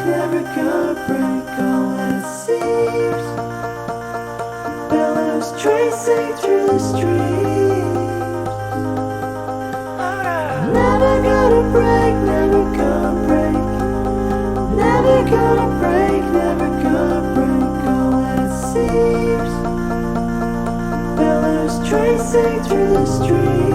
never gonna break all it seems. Billows tracing through the streams. Never gonna break, never gonna break. Never gonna break, never gonna break all it seems. Billows tracing through the streams.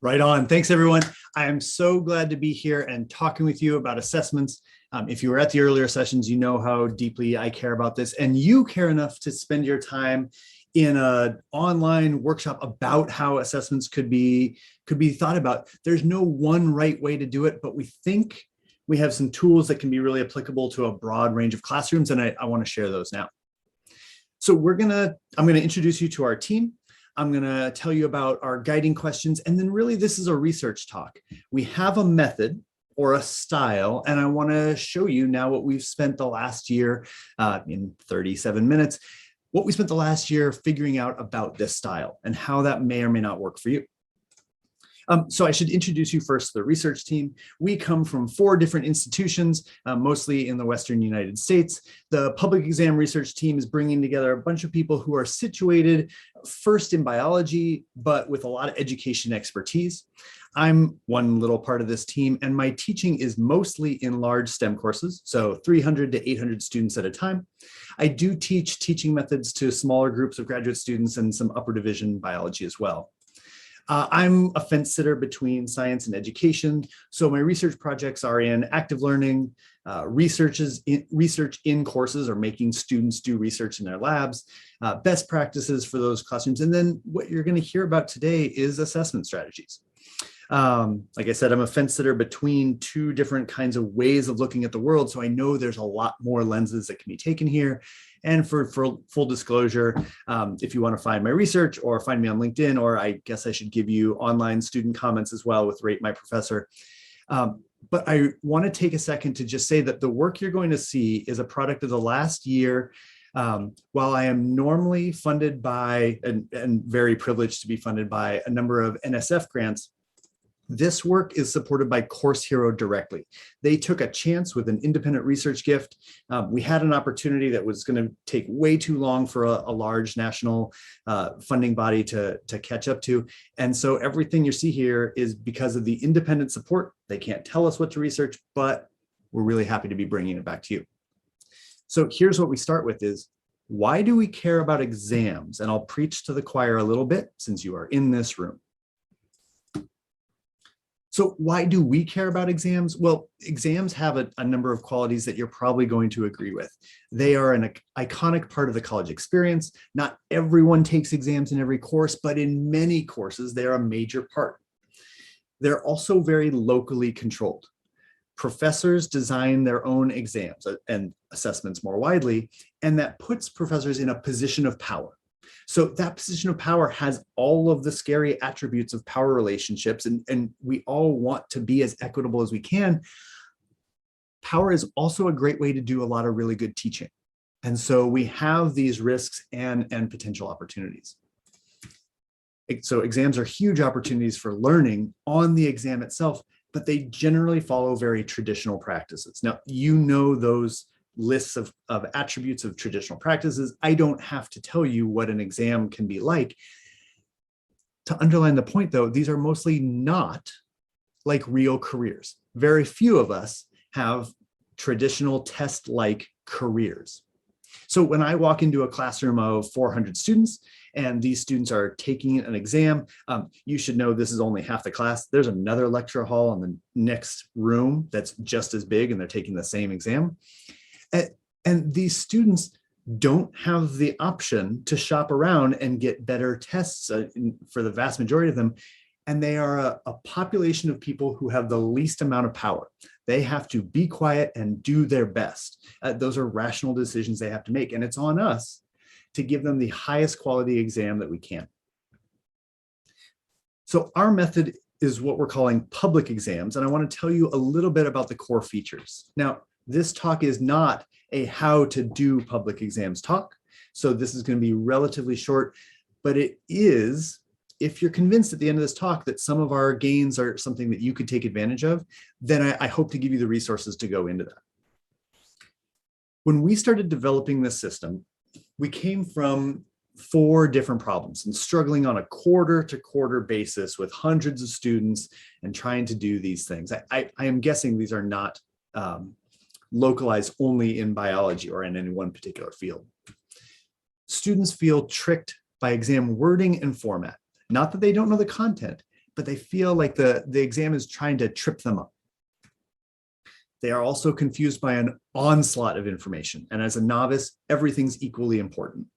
Right on. Thanks, everyone. I am so glad to be here and talking with you about assessments. If you were at the earlier sessions, you know how deeply I care about this, and you care enough to spend your time in an online workshop about how assessments could be thought about. There's no one right way to do it, but we think we have some tools that can be really applicable to a broad range of classrooms, and I want to share those now. So I'm gonna introduce you to our team. I'm going to tell you about our guiding questions, and then really this is a research talk. We have a method or a style, and I want to show you now what we've spent the last year in 37 minutes, what we spent the last year figuring out about this style and how that may or may not work for you. So I should introduce you first to the research team. We come from 4 different institutions, mostly in the Western United States. The public exam research team is bringing together a bunch of people who are situated first in biology, but with a lot of education expertise. I'm one little part of this team, and my teaching is mostly in large STEM courses, so 300 to 800 students at a time. I do teach teaching methods to smaller groups of graduate students and some upper division biology as well. I'm a fence sitter between science and education. So my research projects are in active learning, research in courses or making students do research in their labs, best practices for those classrooms. And then what you're going to hear about today is assessment strategies. Like I said, I'm a fence sitter between 2 different kinds of ways of looking at the world. So I know there's a lot more lenses that can be taken here. And for full disclosure, if you want to find my research or find me on LinkedIn, or I guess I should give you online student comments as well with Rate My Professor. But I want to take a second to just say that the work you're going to see is a product of the last year. While I am normally funded by, and very privileged to be funded by, a number of NSF grants, this work is supported by Course Hero directly. They took a chance with an independent research gift. We had an opportunity that was going to take way too long for a large national funding body to catch up to. And so everything you see here is because of the independent support. They can't tell us what to research, but we're really happy to be bringing it back to you. So here's what we start with is, why do we care about exams? And I'll preach to the choir a little bit since you are in this room. So why do we care about exams? Well, exams have a number of qualities that you're probably going to agree with. They are an iconic part of the college experience. Not everyone takes exams in every course, but in many courses, they're a major part. They're also very locally controlled. Professors design their own exams and assessments more widely, and that puts professors in a position of power. So that position of power has all of the scary attributes of power relationships, and we all want to be as equitable as we can. Power is also a great way to do a lot of really good teaching. And so we have these risks and potential opportunities. So exams are huge opportunities for learning on the exam itself, but they generally follow very traditional practices. Now, you know those lists of attributes of traditional practices. I don't have to tell you what an exam can be like. To underline the point, though, these are mostly not like real careers. Very few of us have traditional test-like careers. So when I walk into a classroom of 400 students and these students are taking an exam, you should know this is only half the class. There's another lecture hall in the next room that's just as big and they're taking the same exam. And these students don't have the option to shop around and get better tests for the vast majority of them and they are a population of people who have the least amount of power. They have to be quiet and do their best. Those are rational decisions they have to make, and it's on us to give them the highest quality exam that we can. So our method is what we're calling public exams, and I want to tell you a little bit about the core features. Now, this talk is not a how to do public exams talk, so this is going to be relatively short, but it is, if you're convinced at the end of this talk that some of our gains are something that you could take advantage of, then I hope to give you the resources to go into that. When we started developing this system, we came from 4 different problems and struggling on a quarter-to-quarter basis with hundreds of students and trying to do these things. I am guessing these are not localized only in biology or in any one particular field. Students feel tricked by exam wording and format. Not that they don't know the content, but they feel like the exam is trying to trip them up. They are also confused by an onslaught of information. And as a novice, everything's equally important.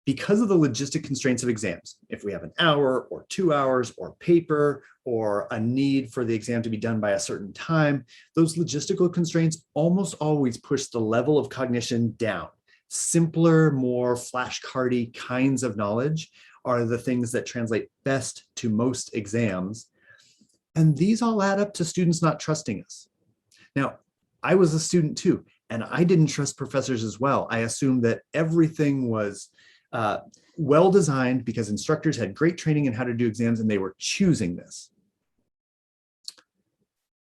Because of the logistic constraints of exams, if we have an hour or 2 hours or paper or a need for the exam to be done by a certain time, those logistical constraints almost always push the level of cognition down. Simpler, more flashcardy kinds of knowledge are the things that translate best to most exams. And these all add up to students not trusting us. Now, I was a student too, and I didn't trust professors as well. I assumed that everything was well designed because instructors had great training in how to do exams and they were choosing this.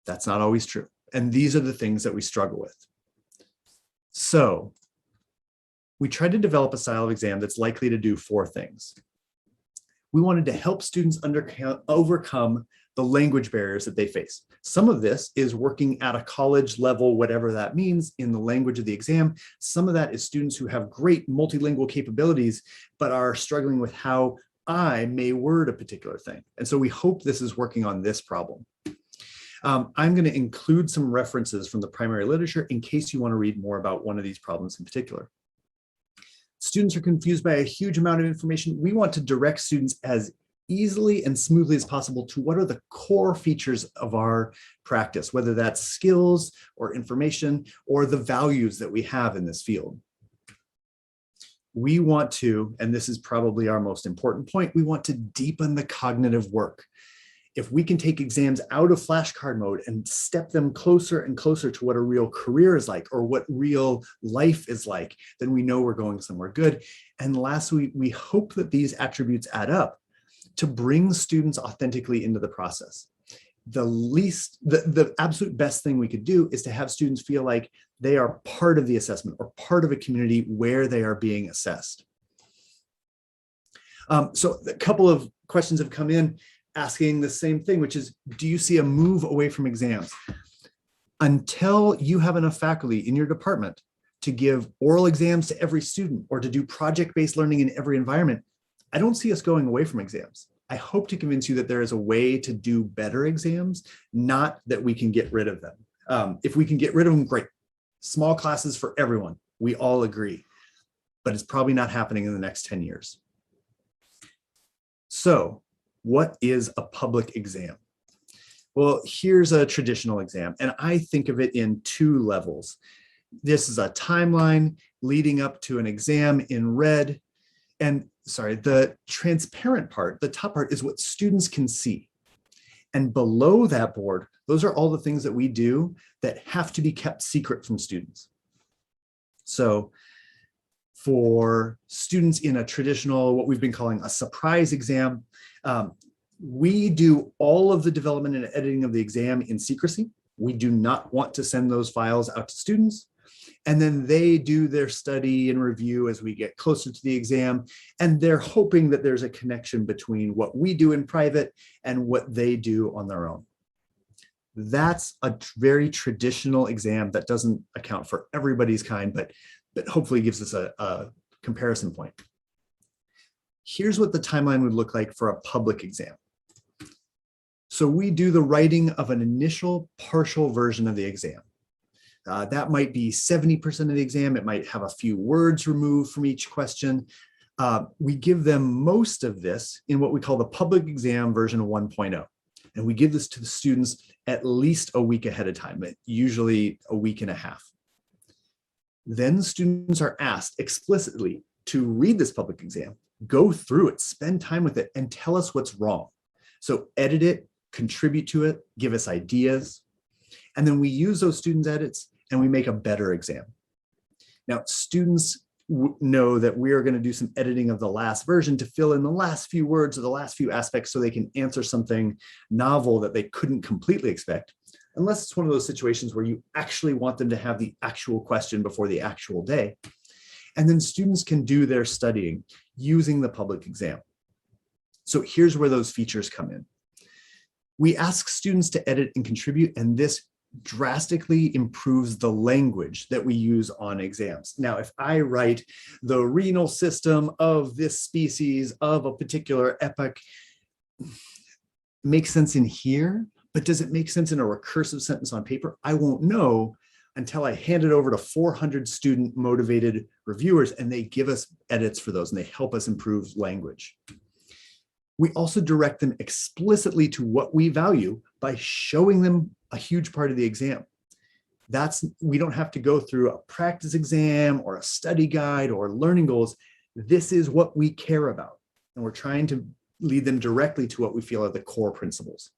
That's not always true. And these are the things that we struggle with. So we tried to develop a style of exam that's likely to do 4 things. We wanted to help students overcome the language barriers that they face. Some of this is working at a college level, whatever that means, in the language of the exam. Some of that is students who have great multilingual capabilities, but are struggling with how I may word a particular thing. And so we hope this is working on this problem. I'm going to include some references from the primary literature in case you want to read more about one of these problems in particular. Students are confused by a huge amount of information. We want to direct students as easily and smoothly as possible to what are the core features of our practice, whether that's skills or information or the values that we have in this field. We want to, and this is probably our most important point, we want to deepen the cognitive work. If we can take exams out of flashcard mode and step them closer and closer to what a real career is like or what real life is like, then we know we're going somewhere good. And lastly, we hope that these attributes add up to bring students authentically into the process. The absolute best thing we could do is to have students feel like they are part of the assessment or part of a community where they are being assessed. So a couple of questions have come in asking the same thing, which is, do you see a move away from exams? Until you have enough faculty in your department to give oral exams to every student or to do project-based learning in every environment, I don't see us going away from exams. I hope to convince you that there is a way to do better exams, not that we can get rid of them. If we can get rid of them, great. Small classes for everyone, we all agree, but it's probably not happening in the next 10 years. So, what is a public exam? Well, here's a traditional exam, and I think of it in 2 levels. This is a timeline leading up to an exam in red. And sorry, the transparent part, the top part, is what students can see. And below that board, those are all the things that we do that have to be kept secret from students. So for students in a traditional, what we've been calling a surprise exam, we do all of the development and editing of the exam in secrecy. We do not want to send those files out to students. And then they do their study and review as we get closer to the exam. And they're hoping that there's a connection between what we do in private and what they do on their own. That's a very traditional exam that doesn't account for everybody's kind, but hopefully gives us a comparison point. Here's what the timeline would look like for a public exam. So we do the writing of an initial partial version of the exam. That might be 70% of the exam. It might have a few words removed from each question. We give them most of this in what we call the public exam version of 1.0. And we give this to the students at least a week ahead of time, usually a week and a half. Then students are asked explicitly to read this public exam, go through it, spend time with it, and tell us what's wrong. So edit it, contribute to it, give us ideas. And then we use those students' edits and we make a better exam. Now, students know that we are going to do some editing of the last version to fill in the last few words or the last few aspects so they can answer something novel that they couldn't completely expect, unless it's one of those situations where you actually want them to have the actual question before the actual day. And then students can do their studying using the public exam. So here's where those features come in. We ask students to edit and contribute, and this drastically improves the language that we use on exams. Now, if I write the renal system of this species of a particular epoch, makes sense in here, but does it make sense in a recursive sentence on paper? I won't know until I hand it over to 400 student motivated reviewers and they give us edits for those and they help us improve language. We also direct them explicitly to what we value by showing them a huge part of the exam. We don't have to go through a practice exam or a study guide or learning goals. This is what we care about. And we're trying to lead them directly to what we feel are the core principles.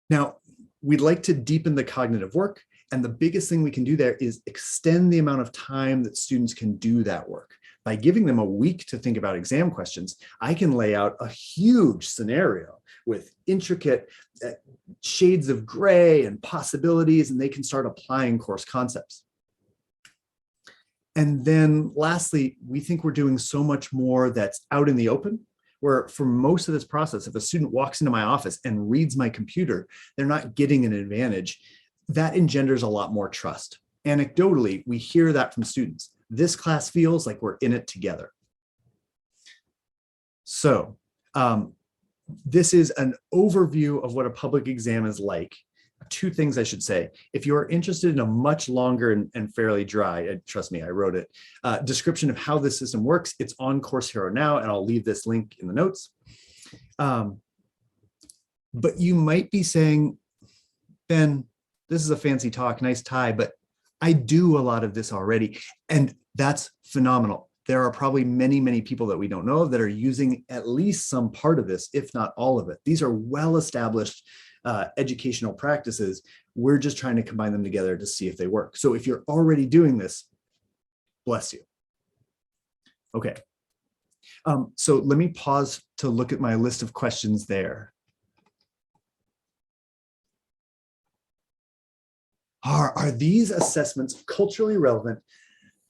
Now, we'd like to deepen the cognitive work. And the biggest thing we can do there is extend the amount of time that students can do that work. By giving them a week to think about exam questions, I can lay out a huge scenario with intricate shades of gray and possibilities, and they can start applying course concepts. And then lastly, we think we're doing so much more that's out in the open, where for most of this process, if a student walks into my office and reads my computer, they're not getting an advantage. That engenders a lot more trust. Anecdotally, we hear that from students. This class feels like we're in it together. So this is an overview of what a public exam is like. Two things I should say. If you're interested in a much longer and fairly dry, trust me, I wrote it, description of how this system works, it's on Course Hero now, and I'll leave this link in the notes. But you might be saying, Ben, this is a fancy talk, nice tie, but I do a lot of this already, and that's phenomenal. There are probably many, many people that we don't know of that are using at least some part of this, if not all of it. These are well-established educational practices. We're just trying to combine them together to see if they work. So if you're already doing this, bless you. Okay. So let me pause to look at my list of questions there. Are these assessments culturally relevant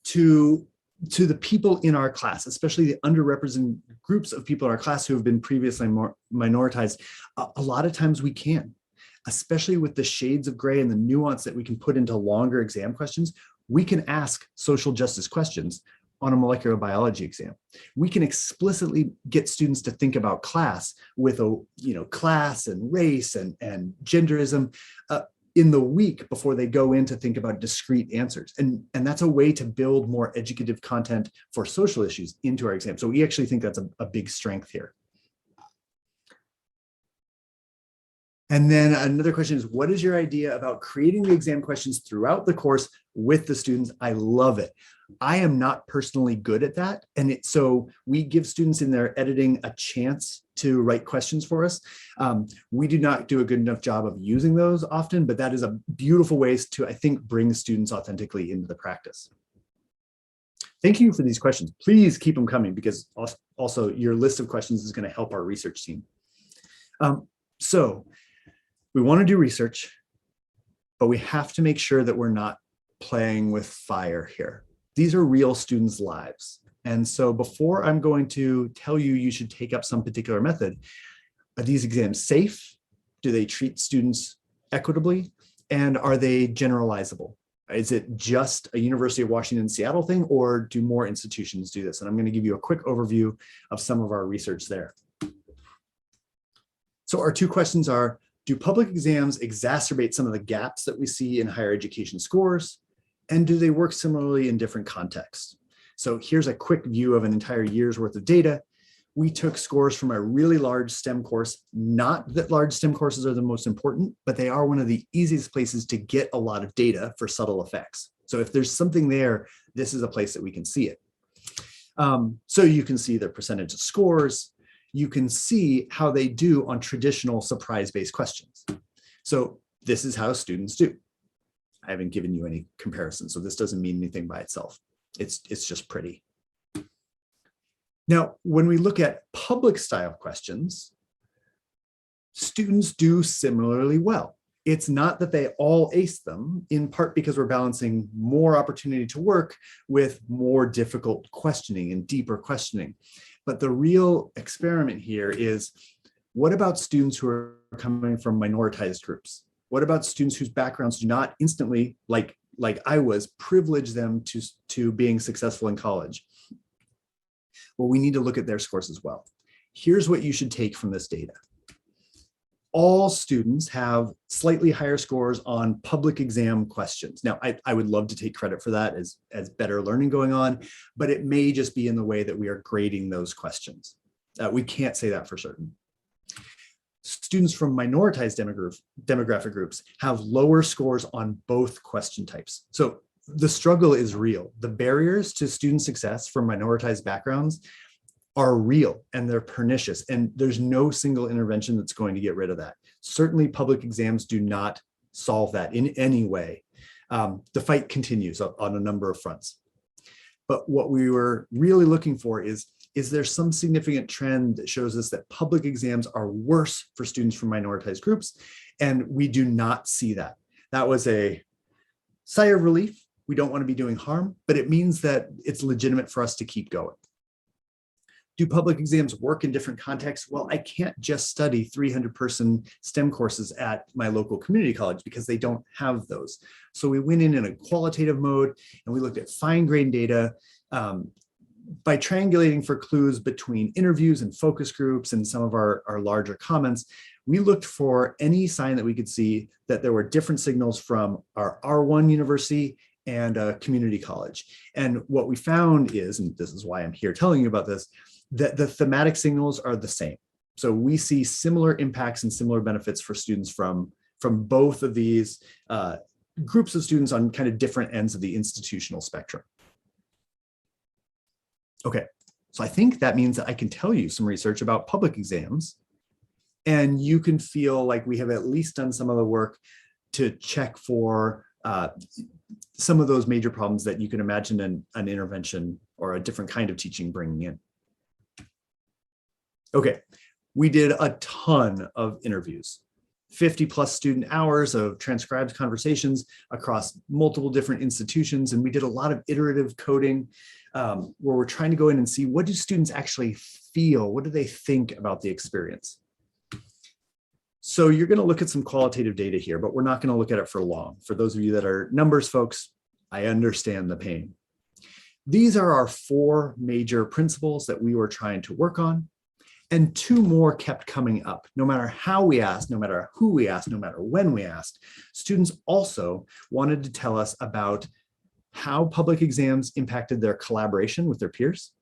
to the people in our class, especially the underrepresented groups of people in our class who have been previously minoritized? A lot of times we can, especially with the shades of gray and the nuance that we can put into longer exam questions. We can ask social justice questions on a molecular biology exam. We can explicitly get students to think about class with class and race and genderism in the week before they go in to think about discrete answers. And that's a way to build more educative content for social issues into our exam. So we actually think that's a big strength here. And then another question is, what is your idea about creating the exam questions throughout the course with the students? I love it. I am not personally good at that. And so we give students in their editing a chance to write questions for us. We do not do a good enough job of using those often, but that is a beautiful way to, I think, bring students authentically into the practice. Thank you for these questions. Please keep them coming, because also your list of questions is going to help our research team. So we want to do research, but we have to make sure that we're not playing with fire here. These are real students' lives. And so before I'm going to tell you you should take up some particular method, are these exams safe? Do they treat students equitably? And are they generalizable? Is it just a University of Washington, Seattle thing, or do more institutions do this? And I'm going to give you a quick overview of some of our research there. So our two questions are, do public exams exacerbate some of the gaps that we see in higher education scores? And do they work similarly in different contexts? So here's a quick view of an entire year's worth of data. We took scores from a really large STEM course. Not that large STEM courses are the most important, but they are one of the easiest places to get a lot of data for subtle effects. So if there's something there, this is a place that we can see it. So you can see the percentage of scores. You can see how they do on traditional surprise-based questions. So this is how students do. I haven't given you any comparison, so this doesn't mean anything by itself. It's just pretty. Now, when we look at public style questions, students do similarly well. It's not that they all ace them, in part because we're balancing more opportunity to work with more difficult questioning and deeper questioning. But the real experiment here is, what about students who are coming from minoritized groups? What about students whose backgrounds do not instantly, like I was, privilege them to being successful in college? Well, we need to look at their scores as well. Here's what you should take from this data. All students have slightly higher scores on public exam questions. Now, I would love to take credit for that as better learning going on, but it may just be in the way that we are grading those questions. We can't say that for certain. Students from minoritized demographic groups have lower scores on both question types. So the struggle is real. The barriers to student success from minoritized backgrounds are real and they're pernicious, and there's no single intervention that's going to get rid of that. Certainly public exams do not solve that in any way. The fight continues on a number of fronts. But what we were really looking for is there some significant trend that shows us that public exams are worse for students from minoritized groups? And we do not see that. That was a sigh of relief. We don't want to be doing harm, but it means that it's legitimate for us to keep going. Do public exams work in different contexts? Well, I can't just study 300-person STEM courses at my local community college because they don't have those. So we went in a qualitative mode and we looked at fine-grained data by triangulating for clues between interviews and focus groups and some of our larger comments. We looked for any sign that we could see that there were different signals from our R1 university and a community college. And what we found is, and this is why I'm here telling you about this, that the thematic signals are the same. So we see similar impacts and similar benefits for students from both of these groups of students on kind of different ends of the institutional spectrum. Okay, so I think that means that I can tell you some research about public exams, and you can feel like we have at least done some of the work to check for some of those major problems that you can imagine an intervention or a different kind of teaching bringing in. Okay, we did a ton of interviews, 50+ student hours of transcribed conversations across multiple different institutions, and we did a lot of iterative coding where we're trying to go in and see, what do students actually feel? What do they think about the experience? So you're going to look at some qualitative data here, but we're not going to look at it for long. For those of you that are numbers folks, I understand the pain. These are our 4 major principles that we were trying to work on. And 2 more kept coming up. No matter how we asked, no matter who we asked, no matter when we asked, students also wanted to tell us about how public exams impacted their collaboration with their peers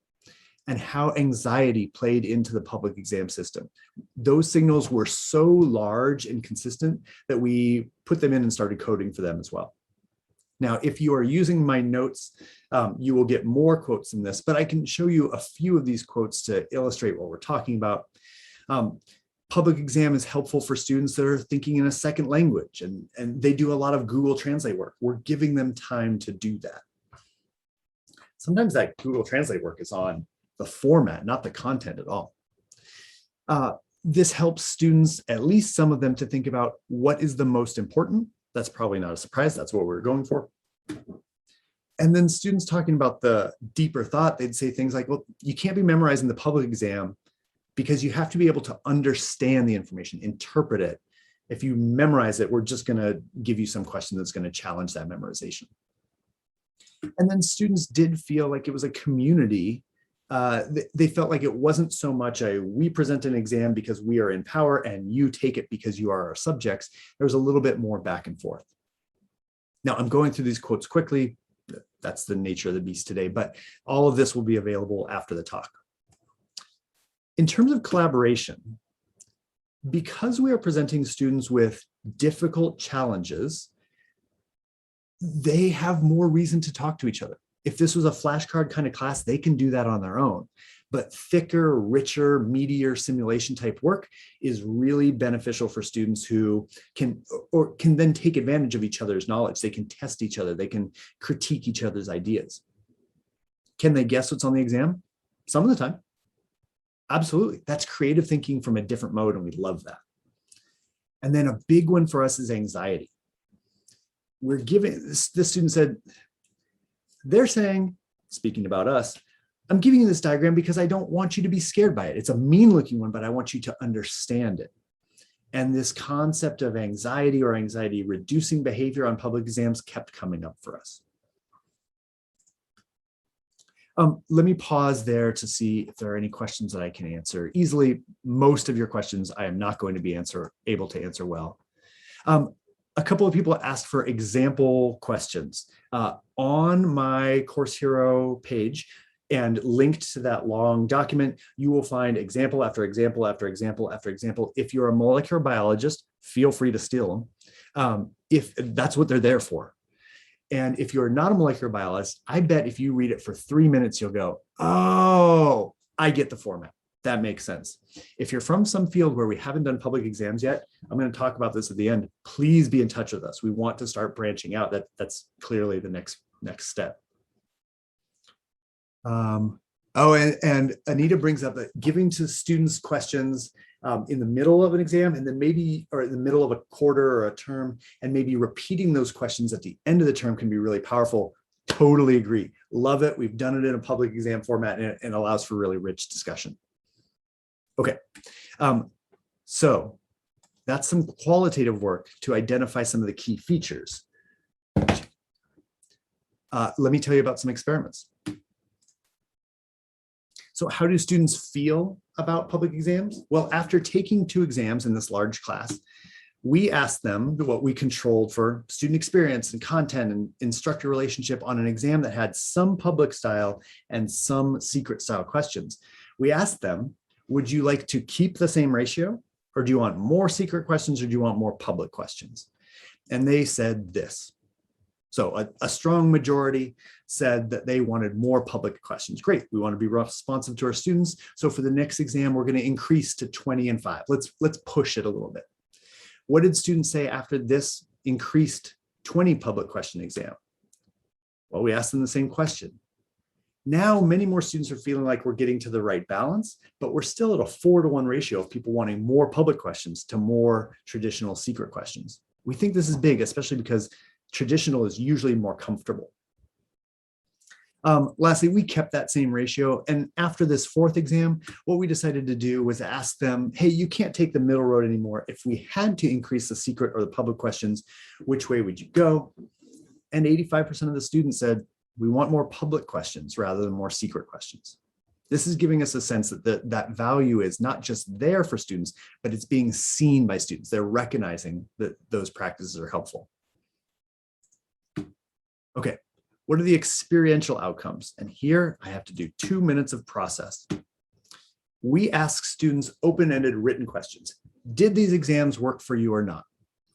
and how anxiety played into the public exam system. Those signals were so large and consistent that we put them in and started coding for them as well. Now, if you are using my notes, you will get more quotes in this, but I can show you a few of these quotes to illustrate what we're talking about. Public exam is helpful for students that are thinking in a second language, and they do a lot of Google Translate work. We're giving them time to do that. Sometimes that Google Translate work is on the format, not the content at all. This helps students, at least some of them, to think about what is the most important. That's probably not a surprise. That's what we're going for. And then students talking about the deeper thought, they'd say things like, well, you can't be memorizing the public exam because you have to be able to understand the information, interpret it. If you memorize it, we're just going to give you some question that's going to challenge that memorization. And then students did feel like it was a community. They felt like it wasn't so much we present an exam because we are in power and you take it because you are our subjects. There was a little bit more back and forth. Now I'm going through these quotes quickly. that's the nature of the beast today, but all of this will be available after the talk. In terms of collaboration, because we are presenting students with difficult challenges, they have more reason to talk to each other. If this was a flashcard kind of class, they can do that on their own. But thicker, richer, meatier simulation type work is really beneficial for students who can then take advantage of each other's knowledge. They can test each other. They can critique each other's ideas. Can they guess what's on the exam? Some of the time. Absolutely. That's creative thinking from a different mode, and we love that. And then a big one for us is anxiety. We're giving, this student said, they're saying, speaking about us, I'm giving you this diagram because I don't want you to be scared by it. It's a mean looking one, but I want you to understand it. And this concept of anxiety or anxiety reducing behavior on public exams kept coming up for us. Let me pause there to see if there are any questions that I can answer easily. Most of your questions I am not going to be able to answer well. A couple of people asked for example questions. On my Course Hero page and linked to that long document, you will find example after example after example after example. If you're a molecular biologist, feel free to steal them, if that's what they're there for. And if you're not a molecular biologist, I bet if you read it for 3 minutes, you'll go, oh, I get the format. That makes sense. If you're from some field where we haven't done public exams yet, I'm going to talk about this at the end. Please be in touch with us. We want to start branching out. That's clearly the next step. And Anita brings up that giving to students questions in the middle of an exam, and then maybe, or in the middle of a quarter or a term, and maybe repeating those questions at the end of the term can be really powerful. Totally agree. Love it. We've done it in a public exam format, and it allows for really rich discussion. Okay, so that's some qualitative work to identify some of the key features. Let me tell you about some experiments. So how do students feel about public exams? Well, after taking 2 exams in this large class, we asked them what we controlled for student experience and content and instructor relationship on an exam that had some public style and some secret style questions. We asked them, would you like to keep the same ratio, or do you want more secret questions, or do you want more public questions? And they said this. So a strong majority said that they wanted more public questions. Great, we want to be responsive to our students. So for the next exam, we're going to increase to 20 and 5. Let's push it a little bit. What did students say after this increased 20 public question exam? Well, we asked them the same question. Now, many more students are feeling like we're getting to the right balance, but we're still at a 4-to-1 ratio of people wanting more public questions to more traditional secret questions. We think this is big, especially because traditional is usually more comfortable. Lastly, we kept that same ratio. And after this 4th exam, what we decided to do was ask them, hey, you can't take the middle road anymore. If we had to increase the secret or the public questions, which way would you go? And 85% of the students said, we want more public questions rather than more secret questions. This is giving us a sense that that value is not just there for students, but it's being seen by students. They're recognizing that those practices are helpful. Okay, what are the experiential outcomes? And here I have to do 2 minutes of process. We ask students open-ended written questions. Did these exams work for you or not?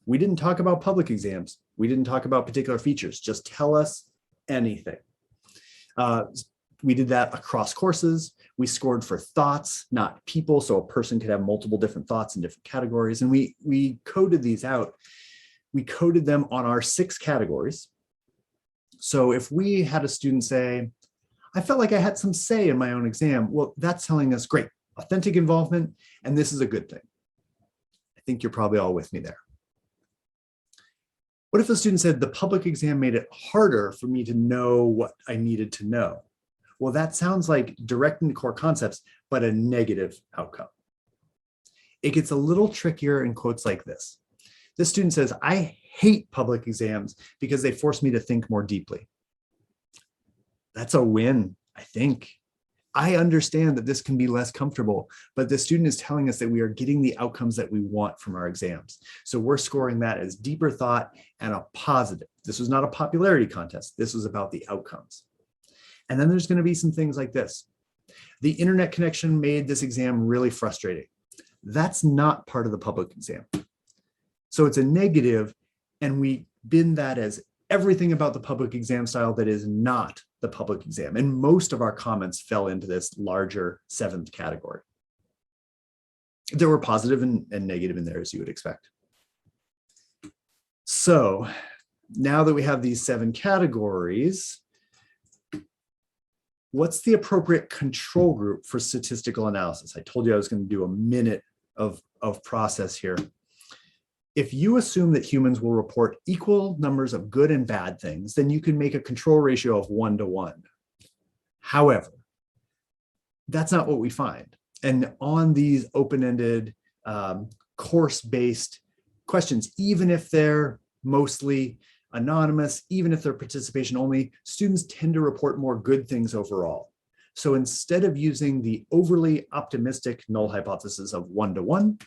We didn't talk about public exams. We didn't talk about particular features. Just tell us anything. We did that across courses. We scored for thoughts, not people. So a person could have multiple different thoughts in different categories. And we coded these out. We coded them on our 6 categories. So if we had a student say, I felt like I had some say in my own exam, well, that's telling us, great, authentic involvement, and this is a good thing. I think you're probably all with me there. What if the student said the public exam made it harder for me to know what I needed to know? Well, that sounds like directing the core concepts, but a negative outcome. It gets a little trickier in quotes like this. This student says, I hate public exams because they force me to think more deeply. That's a win, I think. I understand that this can be less comfortable, but the student is telling us that we are getting the outcomes that we want from our exams. So we're scoring that as deeper thought and a positive. This was not a popularity contest. This was about the outcomes. And then there's going to be some things like this. The internet connection made this exam really frustrating. That's not part of the public exam. So it's a negative, and we bin that as everything about the public exam style that is not the public exam. And most of our comments fell into this larger 7th category. There were positive and negative in there, as you would expect. So now that we have these 7 categories, what's the appropriate control group for statistical analysis? I told you I was going to do a minute of process here. If you assume that humans will report equal numbers of good and bad things, then you can make a control ratio of 1 to 1. However, that's not what we find. And on these open-ended course-based questions, even if they're mostly anonymous, even if they're participation only, students tend to report more good things overall. So instead of using the overly optimistic null hypothesis of 1 to 1,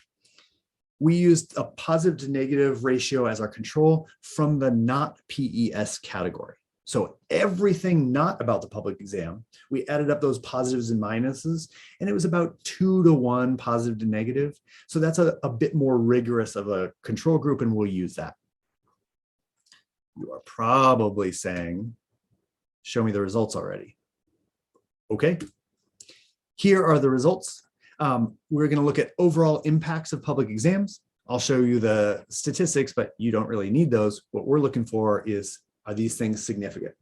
we used a positive to negative ratio as our control from the not PES category. So everything not about the public exam, we added up those positives and minuses, and it was about 2 to 1 positive to negative. So that's a bit more rigorous of a control group, and we'll use that. You are probably saying, show me the results already. Okay, here are the results. We're going to look at overall impacts of public exams. I'll show you the statistics, but you don't really need those. What we're looking for is, are these things significant?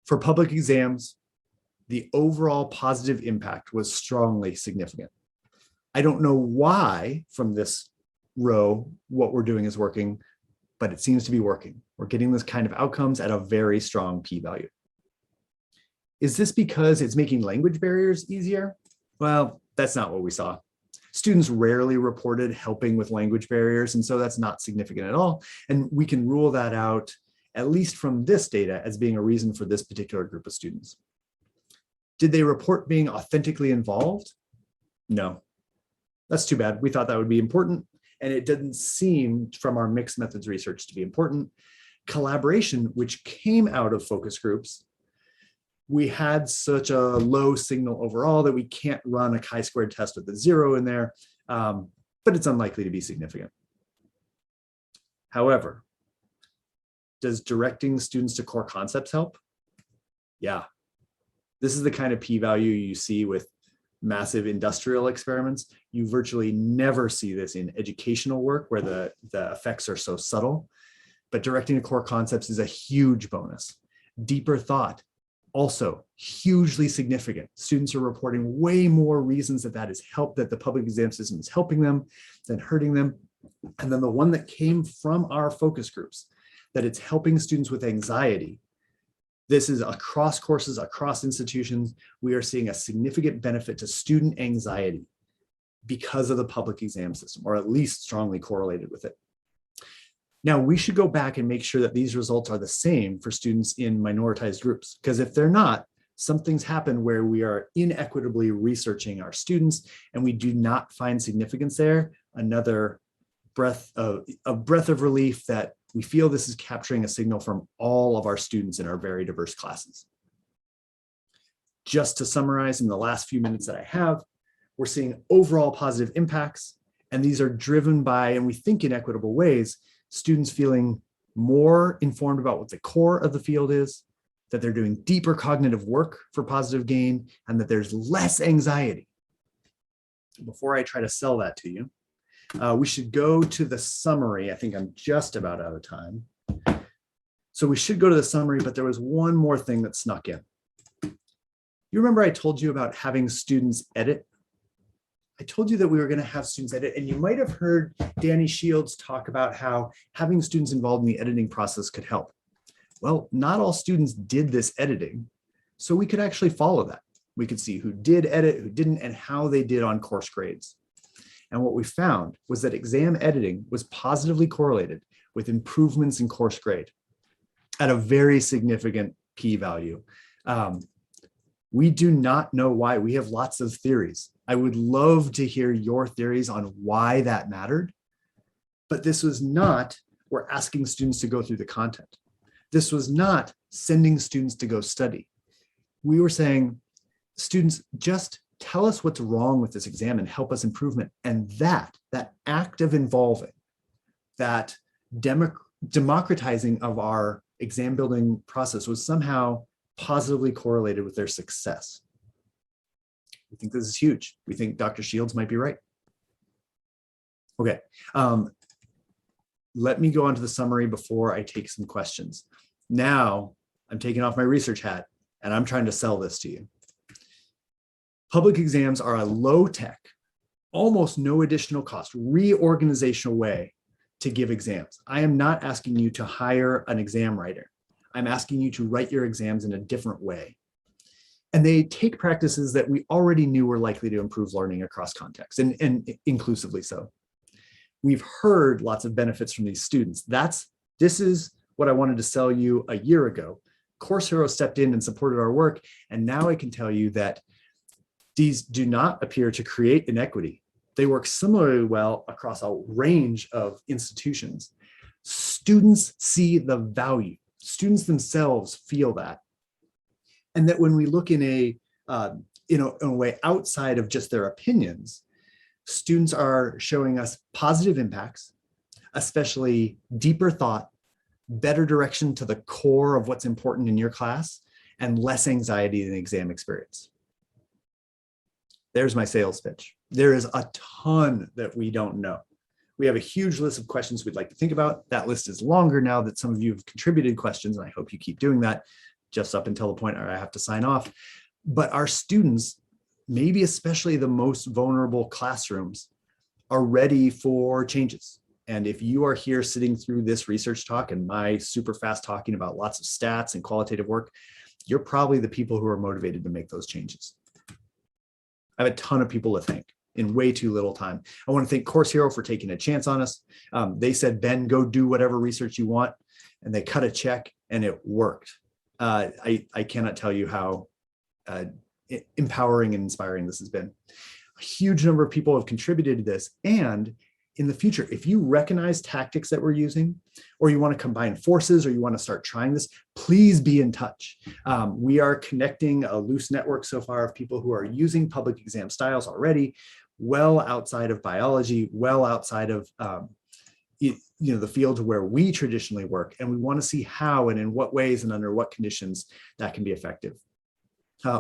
For public exams, the overall positive impact was strongly significant. I don't know why from this row what we're doing is working, but it seems to be working. We're getting this kind of outcomes at a very strong p-value. Is this because it's making language barriers easier? Well, that's not what we saw. Students rarely reported helping with language barriers, and so that's not significant at all. And we can rule that out, at least from this data, as being a reason for this particular group of students. Did they report being authentically involved? No. That's too bad. We thought that would be important, and it didn't seem from our mixed methods research to be important. Collaboration, which came out of focus groups, we had such a low signal overall that we can't run a chi-squared test with a 0 in there, but it's unlikely to be significant. However, does directing students to core concepts help? Yeah. This is the kind of p-value you see with massive industrial experiments. You virtually never see this in educational work where the effects are so subtle, but directing to core concepts is a huge bonus. Deeper thought, also hugely significant. Students are reporting way more reasons that that the public exam system is helping them than hurting them. And then the one that came from our focus groups, that it's helping students with anxiety. This is across courses, across institutions. We are seeing a significant benefit to student anxiety because of the public exam system, or at least strongly correlated with it. Now, we should go back and make sure that these results are the same for students in minoritized groups, because if they're not, something's happened where we are inequitably researching our students and we do not find significance there. Another breath of relief that we feel this is capturing a signal from all of our students in our very diverse classes. Just to summarize in the last few minutes that I have, we're seeing overall positive impacts, and these are driven by, and we think in equitable ways, students feeling more informed about what the core of the field is, that they're doing deeper cognitive work for positive gain, and that there's less anxiety. Before I try to sell that to you, we should go to the summary. I think I'm just about out of time. So we should go to the summary, but there was one more thing that snuck in. You remember I told you about having students edit? I told you that we were going to have students edit, and you might have heard Danny Shields talk about how having students involved in the editing process could help. Well, not all students did this editing, so we could actually follow that. We could see who did edit, who didn't, and how they did on course grades. And what we found was that exam editing was positively correlated with improvements in course grade at a very significant p-value. We do not know why. We have lots of theories. I would love to hear your theories on why that mattered. But this was not, we're asking students to go through the content. This was not sending students to go study. We were saying, students, just tell us what's wrong with this exam and help us improvement. And that act of involving, that democratizing of our exam building process was somehow positively correlated with their success. We think this is huge. We think Dr. Shields might be right. Okay, let me go on to the summary before I take some questions. Now I'm taking off my research hat and I'm trying to sell this to you. Public exams are a low-tech, almost no additional cost, reorganizational way to give exams. I am not asking you to hire an exam writer. I'm asking you to write your exams in a different way. And they take practices that we already knew were likely to improve learning across contexts, and inclusively so. We've heard lots of benefits from these students. This is what I wanted to sell you a year ago. Course Hero stepped in and supported our work. And now I can tell you that these do not appear to create inequity. They work similarly well across a range of institutions. Students see the value. Students themselves feel that. And that when we look in a way outside of just their opinions, students are showing us positive impacts, especially deeper thought, better direction to the core of what's important in your class, and less anxiety in the exam experience. There's my sales pitch. There is a ton that we don't know. We have a huge list of questions we'd like to think about. That list is longer now that some of you have contributed questions, and I hope you keep doing that just up until the point where I have to sign off. But our students, maybe especially the most vulnerable classrooms, are ready for changes. And if you are here sitting through this research talk and my super fast talking about lots of stats and qualitative work, you're probably the people who are motivated to make those changes. I have a ton of people to thank in way too little time. I want to thank Course Hero for taking a chance on us. They said, Ben, go do whatever research you want. And they cut a check and it worked. I cannot tell you how empowering and inspiring this has been. A huge number of people have contributed to this. And in the future, if you recognize tactics that we're using, or you want to combine forces, or you want to start trying this, please be in touch. We are connecting a loose network so far of people who are using public exam styles already, well outside of biology, well outside of the field where we traditionally work. And we want to see how and in what ways and under what conditions that can be effective.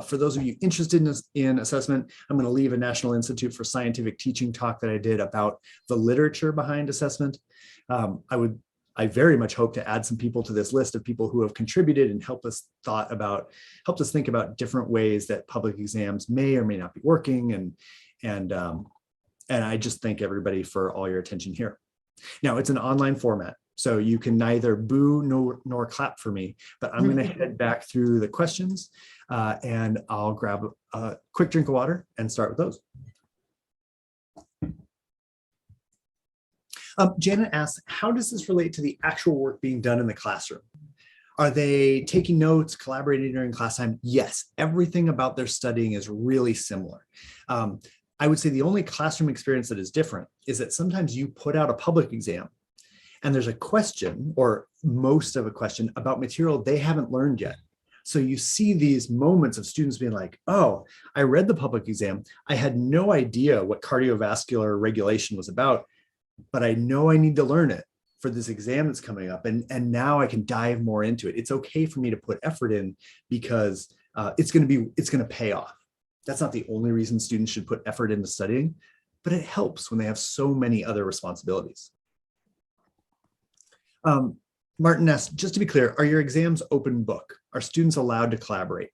For those of you interested in assessment, I'm going to leave a National Institute for Scientific Teaching talk that I did about the literature behind assessment. I very much hope to add some people to this list of people who have contributed and helped us think about different ways that public exams may or may not be working. And I just thank everybody for all your attention here. Now, it's an online format, so you can neither boo nor clap for me, but I'm going to head back through the questions and I'll grab a quick drink of water and start with those. Janet asks, how does this relate to the actual work being done in the classroom? Are they taking notes, collaborating during class time? Yes, everything about their studying is really similar. I would say the only classroom experience that is different is that sometimes you put out a public exam and there's a question, or most of a question, about material they haven't learned yet. So you see these moments of students being like, oh, I read the public exam. I had no idea what cardiovascular regulation was about, but I know I need to learn it for this exam that's coming up. And now I can dive more into it. It's okay for me to put effort in because it's going to pay off. That's not the only reason students should put effort into studying, but it helps when they have so many other responsibilities. Martin asks, just to be clear, are your exams open book? Are students allowed to collaborate?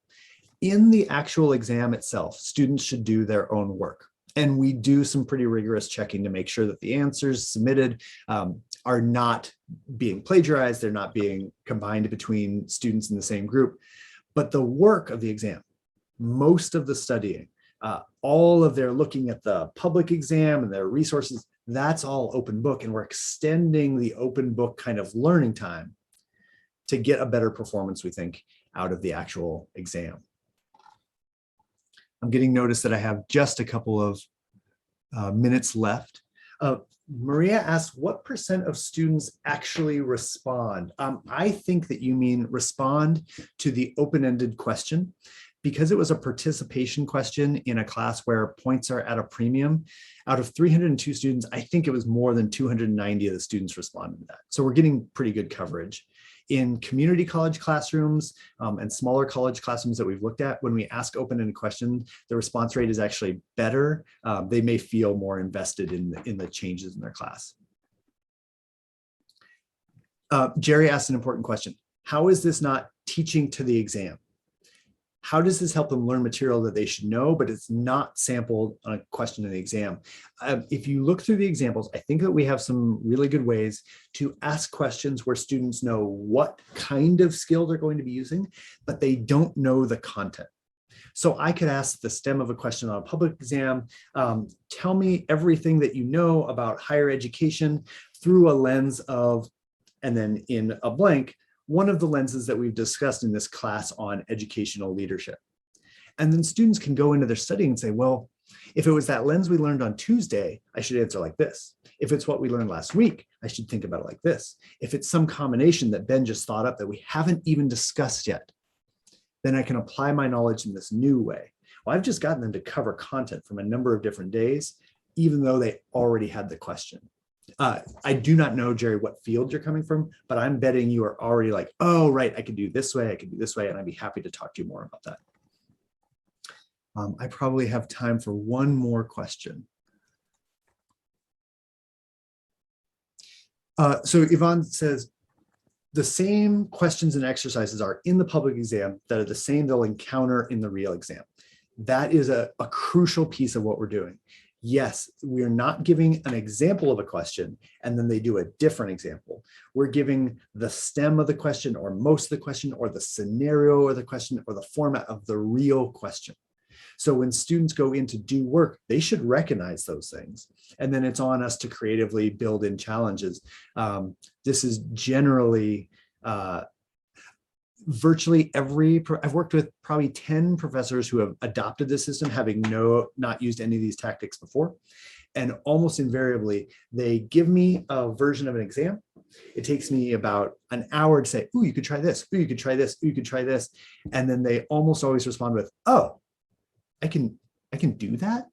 In the actual exam itself, students should do their own work. And we do some pretty rigorous checking to make sure that the answers submitted are not being plagiarized, they're not being combined between students in the same group. But the work of the exam, most of the studying, all of their looking at the public exam and their resources, that's all open book. And we're extending the open book kind of learning time to get a better performance, we think, out of the actual exam. I'm getting notice that I have just a couple of minutes left. Maria asked, what % of students actually respond? I think that you mean respond to the open-ended question. Because it was a participation question in a class where points are at a premium, out of 302 students, I think it was more than 290 of the students responded to that. So we're getting pretty good coverage. In community college classrooms and smaller college classrooms that we've looked at, when we ask open-ended questions, the response rate is actually better. They may feel more invested in the changes in their class. Jerry asked an important question. How is this not teaching to the exam? How does this help them learn material that they should know, but it's not sampled on a question in the exam? If you look through the examples, I think that we have some really good ways to ask questions where students know what kind of skill they're going to be using, but they don't know the content. So I could ask the stem of a question on a public exam, tell me everything that you know about higher education through a lens of, and then in a blank, one of the lenses that we've discussed in this class on educational leadership. And then students can go into their study and say, well, if it was that lens we learned on Tuesday, I should answer like this. If it's what we learned last week, I should think about it like this. If it's some combination that Ben just thought up that we haven't even discussed yet, then I can apply my knowledge in this new way. Well, I've just gotten them to cover content from a number of different days, even though they already had the question. I do not know, Jerry, what field you're coming from, but I'm betting you are already like, oh, right, I could do this way, I could do this way, and I'd be happy to talk to you more about that. I probably have time for one more question. So Yvonne says, the same questions and exercises are in the public exam that are the same they'll encounter in the real exam. That is a crucial piece of what we're doing. Yes, we are not giving an example of a question and then they do a different example. We're giving the stem of the question or most of the question or the scenario of the question or the format of the real question. So when students go in to do work, they should recognize those things. And then it's on us to creatively build in challenges. This is generally virtually I've worked with probably 10 professors who have adopted this system, having not used any of these tactics before. And almost invariably, they give me a version of an exam. It takes me about an hour to say, oh, you could try this, oh, you could try this, oh, you could try this. And then they almost always respond with, oh, I can do that.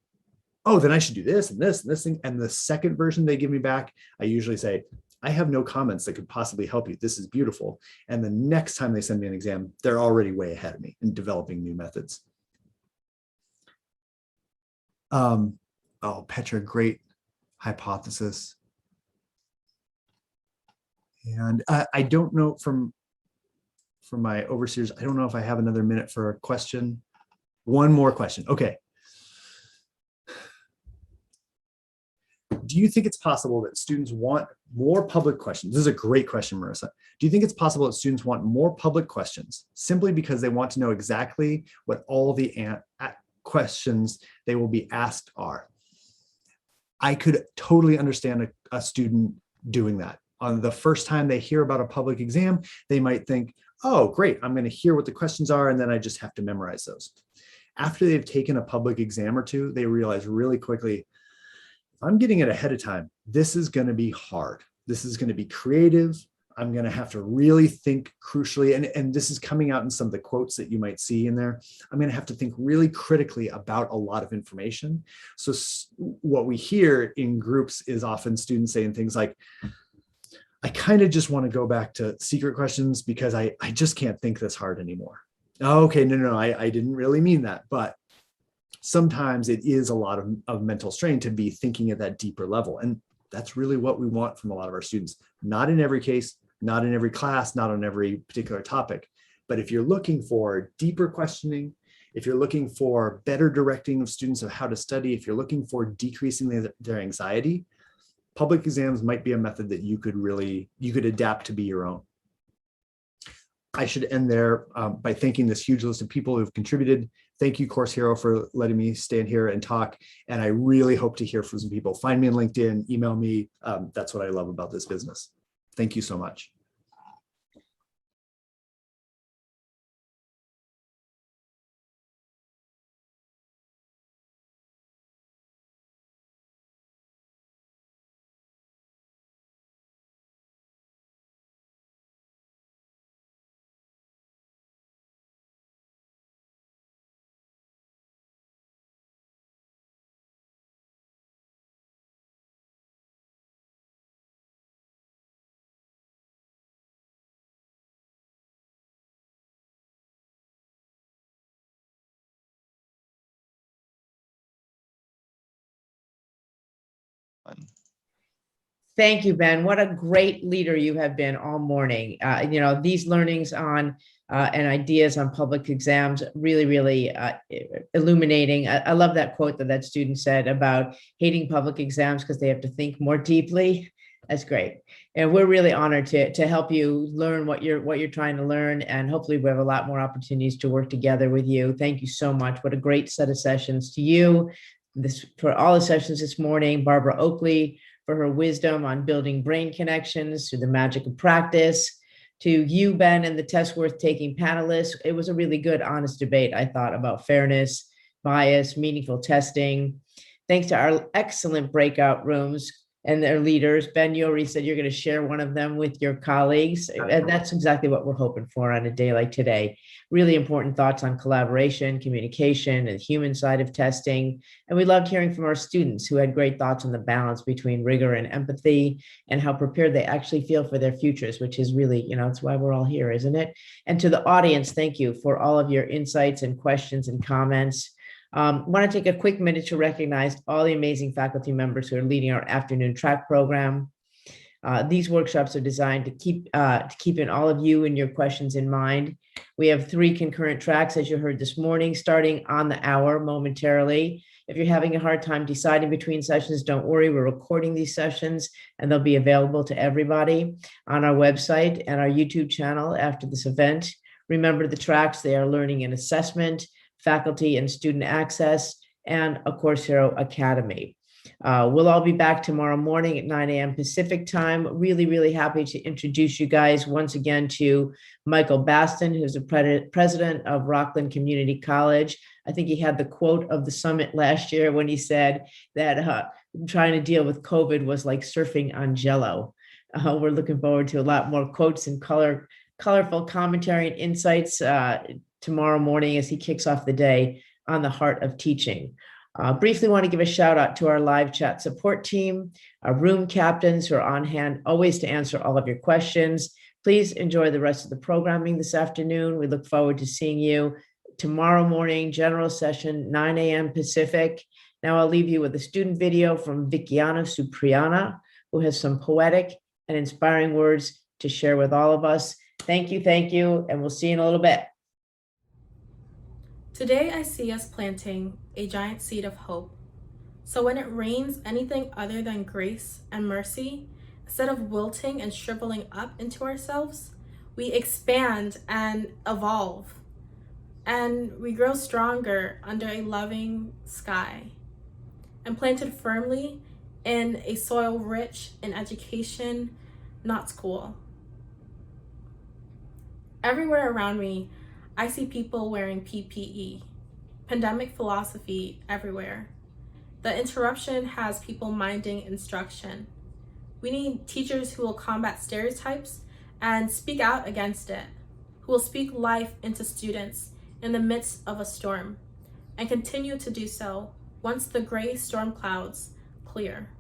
Oh, then I should do this and this and this thing. And the second version they give me back, I usually say, I have no comments that could possibly help you. This is beautiful. And the next time they send me an exam, they're already way ahead of me in developing new methods. Oh, Petra, great hypothesis. And I don't know from my overseers, I don't know if I have another minute for a question. One more question. Okay. Do you think it's possible that students want more public questions? This is a great question, Marissa. Do you think it's possible that students want more public questions simply because they want to know exactly what all the questions they will be asked are? I could totally understand a student doing that. On the first time they hear about a public exam, they might think, oh, great, I'm going to hear what the questions are, and then I just have to memorize those. After they've taken a public exam or two, they realize really quickly, I'm getting it ahead of time. This is going to be hard. This is going to be creative. I'm going to have to really think crucially. And this is coming out in some of the quotes that you might see in there. I'm going to have to think really critically about a lot of information. So what we hear in groups is often students saying things like, I kind of just want to go back to secret questions because I just can't think this hard anymore. Okay, no, I didn't really mean that. But sometimes it is a lot of mental strain to be thinking at that deeper level. And that's really what we want from a lot of our students. Not in every case, not in every class, not on every particular topic. But if you're looking for deeper questioning, if you're looking for better directing of students of how to study, if you're looking for decreasing their anxiety, public exams might be a method that you could adapt to be your own. I should end there by thanking this huge list of people who've contributed. Thank you, Course Hero, for letting me stand here and talk. And I really hope to hear from some people. Find me on LinkedIn, email me. That's what I love about this business. Thank you so much. Thank you, Ben. What a great leader you have been all morning. These learnings on and ideas on public exams really, really illuminating. I love that quote that student said about hating public exams because they have to think more deeply. That's great. And we're really honored to help you learn what you're trying to learn. And hopefully we have a lot more opportunities to work together with you. Thank you so much. What a great set of sessions to you. This for all the sessions this morning, Barbara Oakley, for her wisdom on building brain connections through the magic of practice. To you, Ben, and the test worth taking panelists. It was a really good, honest debate, I thought, about fairness, bias, meaningful testing. Thanks to our excellent breakout rooms and their leaders. Ben, you already said you're going to share one of them with your colleagues. And that's exactly what we're hoping for on a day like today. Really important thoughts on collaboration, communication, and the human side of testing. And we loved hearing from our students who had great thoughts on the balance between rigor and empathy and how prepared they actually feel for their futures, which is really, it's why we're all here, isn't it? And to the audience, thank you for all of your insights and questions and comments. Want to take a quick minute to recognize all the amazing faculty members who are leading our afternoon track program. These workshops are designed to keep in all of you and your questions in mind. We have 3 concurrent tracks, as you heard this morning, starting on the hour momentarily. If you're having a hard time deciding between sessions, don't worry, we're recording these sessions and they'll be available to everybody on our website and our YouTube channel after this event. Remember the tracks, they are learning and assessment, faculty and student access, and a Course Hero Academy. We'll all be back tomorrow morning at 9 a.m. Pacific time. Really, really happy to introduce you guys once again to Michael Baston, who's the president of Rockland Community College. I think he had the quote of the summit last year when he said that trying to deal with COVID was like surfing on Jello. We're looking forward to a lot more quotes and colorful commentary and insights tomorrow morning as he kicks off the day on the heart of teaching. Briefly want to give a shout out to our live chat support team, our room captains who are on hand always to answer all of your questions. Please enjoy the rest of the programming this afternoon. We look forward to seeing you tomorrow morning, general session, 9 a.m. Pacific. Now I'll leave you with a student video from Vickiana Supriana, who has some poetic and inspiring words to share with all of us. Thank you, and we'll see you in a little bit. Today I see us planting a giant seed of hope. So when it rains anything other than grace and mercy, instead of wilting and shriveling up into ourselves, we expand and evolve. And we grow stronger under a loving sky and planted firmly in a soil rich in education, not school. Everywhere around me, I see people wearing PPE, pandemic philosophy everywhere. The interruption has people minding instruction. We need teachers who will combat stereotypes and speak out against it, who will speak life into students in the midst of a storm, and continue to do so once the gray storm clouds clear.